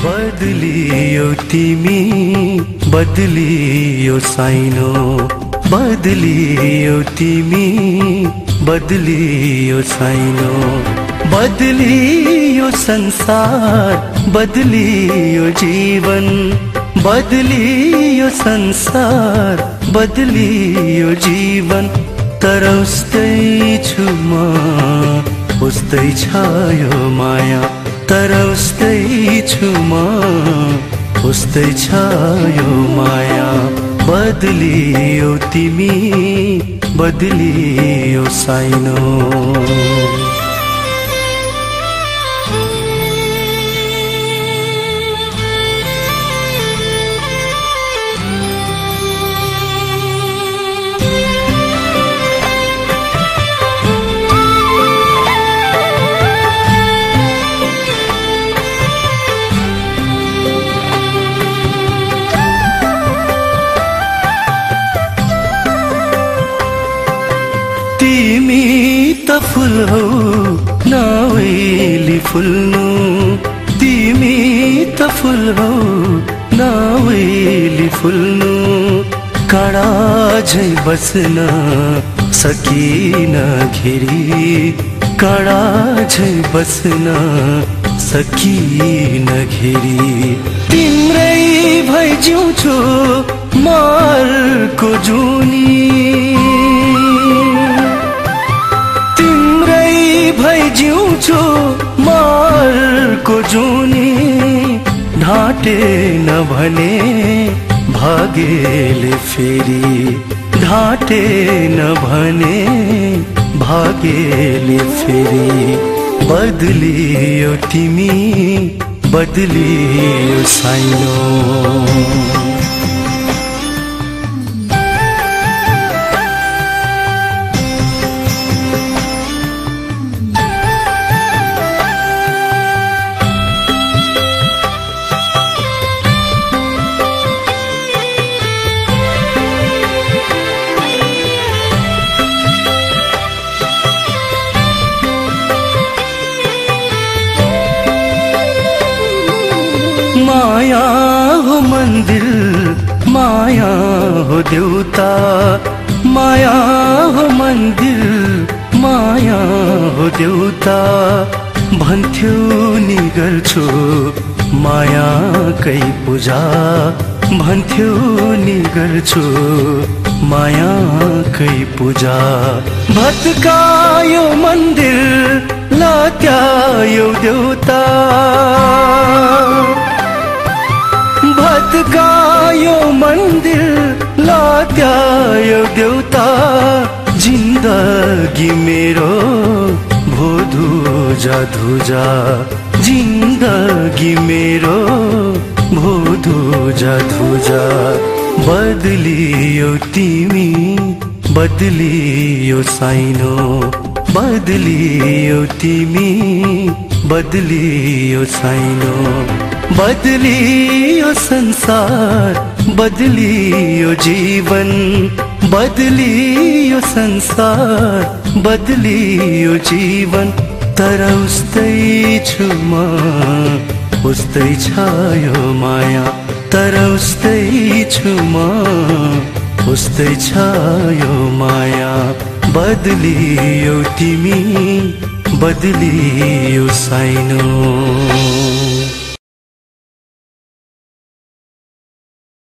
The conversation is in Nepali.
बदलियो तिमी बदलियो साइनो बदलियो तिमी बदलियो साइनो बदलियो संसार बदलियो जीवन बदलियो संसार बदलियो जीवन तर उस्तै छु म उस्तै छ यो माया तर उस्तै छु म उस्तै छ यो माया बदलियो तिमी बदलियो साइनो तिमी त फुल हौ नवेली फुल्नु तिमी त फुल हौ नवेली फुल्नु काँडा झै बस्न सकिन घेरी काँडा झै बस्न सकिन घेरी तिम्रै भई जिउँछु मरको जुनी भई जिउँछु मरको जुनी ढाँटे नभने भागेले फेरि ढाँटे नभने भागेले फेरि बदलियो तिमी बदलियो साइनो माया हो मंदिर माया हो देवता माया हो मंदिर माया हो देवता भन्थ्यो नि गर्छु माया कै पूजा भन्थ्यो नि गर्छु माया कै पूजा भत्कायो मंदिर लात्यायो देवता भत्कायो मंदिर लात्यायो देवता जिन्दगी मेरो भो धुजा धुजा जिन्दगी मेरो भो धुजा धुजा बदलियो तिमी बदलियो साइनो बदलियो तिमी बदलियो साइनो बदलियो संसार बदलियो जीवन बदलियो संसार बदलियो जीवन तर उस्तै छु म उस्तै छ यो माया तर उस्तै छु म उस्तै छ यो माया बदलियो तिमी बदलियो साइनो